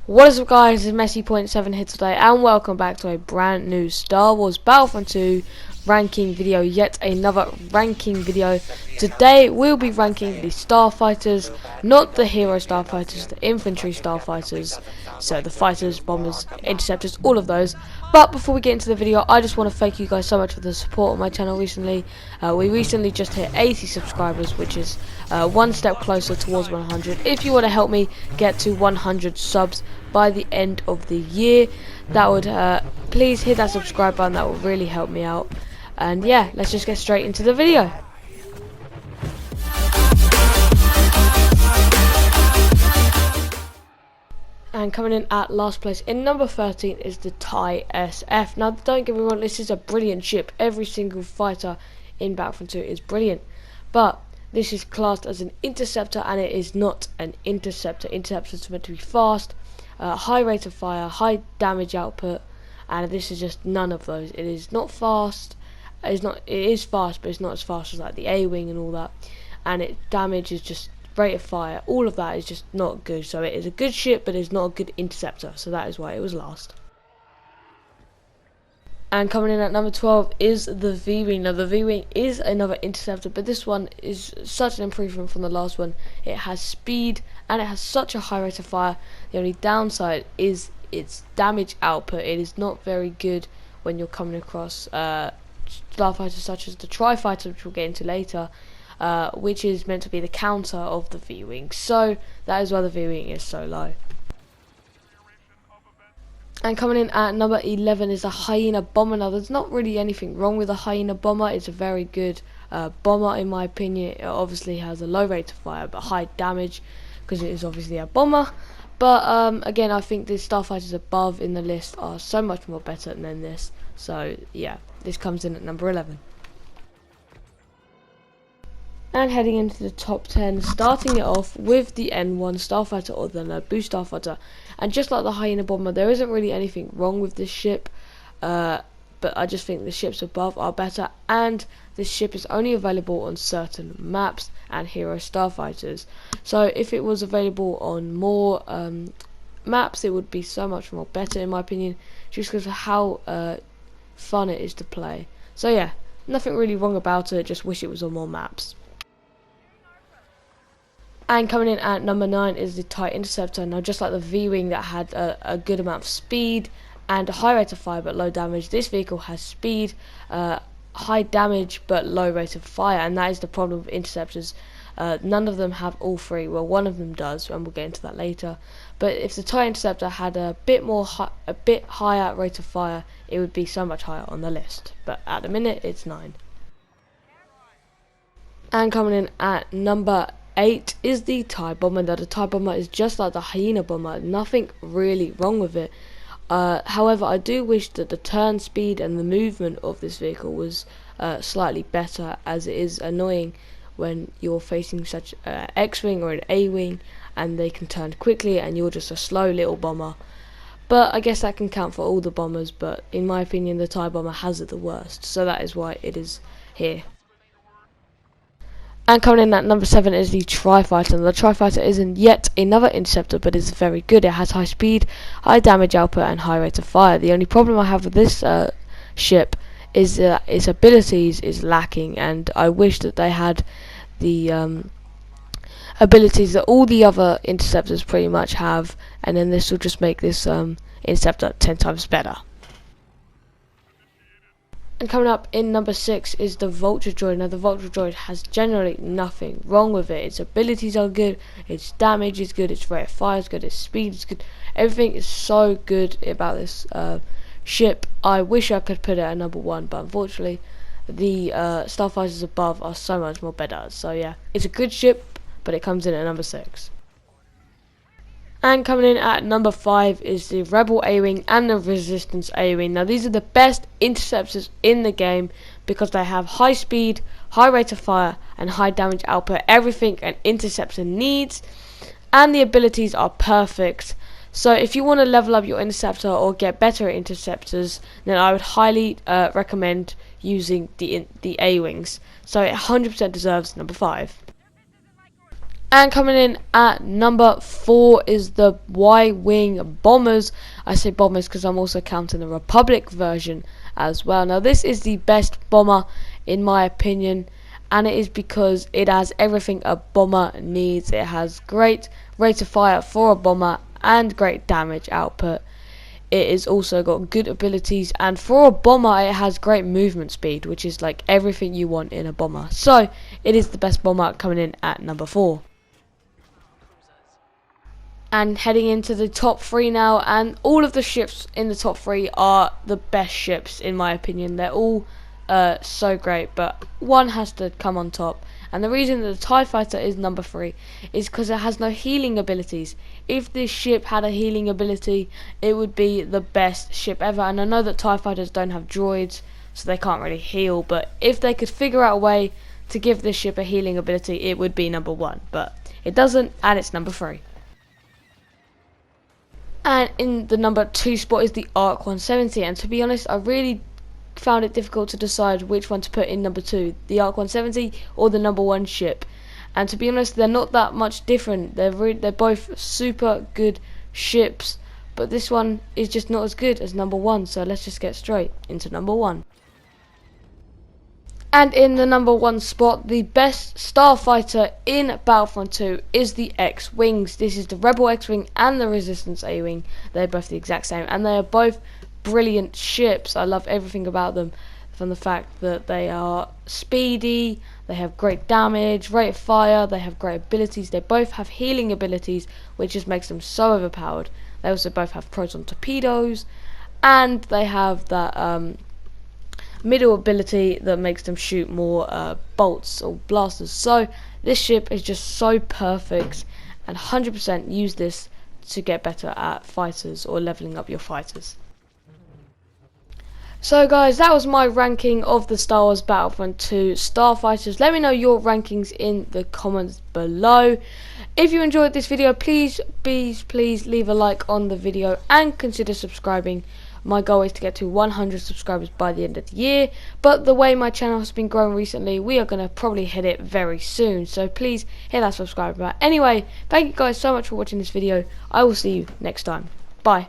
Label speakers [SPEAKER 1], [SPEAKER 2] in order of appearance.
[SPEAKER 1] What is up, guys? It's Messi.7 here today, and welcome back to a brand new Star Wars Battlefront 2 ranking video. Yet another ranking video. Today we'll be ranking the Starfighters, not the hero Starfighters, the infantry Starfighters. So the fighters, bombers, interceptors, all of those. But before we get into the video, I just want to thank you guys so much for the support on my channel recently. We recently just hit 80 subscribers, which is one step closer towards 100. If you want to help me get to 100 subs by the end of the year, that would please hit that subscribe button. That will really help me out. And yeah, let's just get straight into the video. And coming in at last place in number 13 is the TIE SF. Now don't get me wrong, this is a brilliant ship. Every single fighter in Battlefront 2 is brilliant, but this is classed as an interceptor, and it is not an interceptor. Interceptors are meant to be fast, high rate of fire, high damage output, and this is just none of those. It is not fast. It is fast, but it's not as fast as like the A-wing and all that. And its damage is just rate of fire. All of that is just not good. So it is a good ship, but it's not a good interceptor. So that is why it was last. And coming in at number 12 is the V-wing. Now the V-wing is another interceptor, but this one is such an improvement from the last one. It has speed and it has such a high rate of fire. The only downside is its damage output. It is not very good when you're coming across starfighters such as the Tri-Fighter, which we'll get into later, which is meant to be the counter of the V-wing. So that is why the V-wing is so low. And coming in at number 11 is the Hyena Bomber. Now there's not really anything wrong with the Hyena Bomber. It's a very good bomber in my opinion. It obviously has a low rate of fire but high damage because it is obviously a bomber. But again, I think the Starfighters above in the list are so much more better than this. So yeah, this comes in at number 11. And heading into the top 10, starting it off with the N1 Starfighter, or the Naboo Starfighter. And just like the Hyena Bomber, there isn't really anything wrong with this ship, but I just think the ships above are better, and this ship is only available on certain maps and hero Starfighters. So if it was available on more maps, it would be so much more better in my opinion, just because of how fun it is to play. So yeah, nothing really wrong about it, just wish it was on more maps. And coming in at number 9 is the TIE Interceptor. Now just like the V-wing that had a good amount of speed and a high rate of fire but low damage, this vehicle has speed, high damage but low rate of fire, and that is the problem with interceptors. None of them have all three. Well, one of them does, and we'll get into that later. But if the TIE Interceptor had a bit higher rate of fire, it would be so much higher on the list. But at the minute, it's 9. And coming in at number 8 is the TIE Bomber. Now the TIE Bomber is just like the Hyena Bomber. Nothing really wrong with it. However, I do wish that the turn speed and the movement of this vehicle was slightly better, as it is annoying when you're facing such X-wing or an A-wing and they can turn quickly and you're just a slow little bomber. But I guess that can count for all the bombers, but in my opinion the TIE Bomber has it the worst, so that is why it is here. And coming in at number 7 is the Tri-Fighter. The Tri-Fighter isn't yet another interceptor, but is very good. It has high speed, high damage output, and high rate of fire. The only problem I have with this ship is that its abilities is lacking, and I wish that they had the abilities that all the other interceptors pretty much have, and then this will just make this interceptor 10 times better. And coming up in number 6 is the Vulture Droid. Now the Vulture Droid has generally nothing wrong with it. Its abilities are good, its damage is good, its rate of fire is good, its speed is good. Everything is so good about this ship. I wish I could put it at number 1, but unfortunately the Starfighters above are so much more better. So yeah, it's a good ship, but it comes in at number 6. And coming in at number 5 is the Rebel A-Wing and the Resistance A-Wing. Now these are the best interceptors in the game because they have high speed, high rate of fire, and high damage output. Everything an interceptor needs, and the abilities are perfect. So if you want to level up your interceptor or get better at interceptors, then I would highly recommend using the A-Wings. So it 100% deserves number 5. And coming in at number 4 is the Y-Wing Bombers. I say bombers because I'm also counting the Republic version as well. Now this is the best bomber in my opinion, and it is because it has everything a bomber needs. It has great rate of fire for a bomber and great damage output. It has also got good abilities, and for a bomber it has great movement speed, which is like everything you want in a bomber. So it is the best bomber, coming in at number 4. And heading into the top 3 now, and all of the ships in the top 3 are the best ships in my opinion. They're all so great, but one has to come on top. And the reason that the TIE Fighter is number 3 is because it has no healing abilities. If this ship had a healing ability, it would be the best ship ever. And I know that TIE Fighters don't have droids, so they can't really heal, but if they could figure out a way to give this ship a healing ability, it would be number 1, but it doesn't, and it's number 3. And in the number 2 spot is the Arc 170, and to be honest, I really found it difficult to decide which one to put in number 2, the Arc 170 or the number 1 ship. And to be honest, they're not that much different. They're both super good ships, but this one is just not as good as number 1. So let's just get straight into number 1. And in the number 1 spot, the best starfighter in Battlefront 2 is the X-Wings. This is the Rebel X-Wing and the Resistance A-Wing. They're both the exact same, and they are both brilliant ships. I love everything about them, from the fact that they are speedy, they have great damage, rate of fire, they have great abilities. They both have healing abilities, which just makes them so overpowered. They also both have proton torpedoes, and they have that middle ability that makes them shoot more bolts or blasters. So this ship is just so perfect, and 100% use this to get better at fighters or leveling up your fighters. So guys, that was my ranking of the Star Wars Battlefront 2 Starfighters. Let me know your rankings in the comments below. If you enjoyed this video, please leave a like on the video and consider subscribing. My goal is to get to 100 subscribers by the end of the year, but the way my channel has been growing recently, we are going to probably hit it very soon, so please hit that subscribe button. Anyway, thank you guys so much for watching this video. I will see you next time. Bye.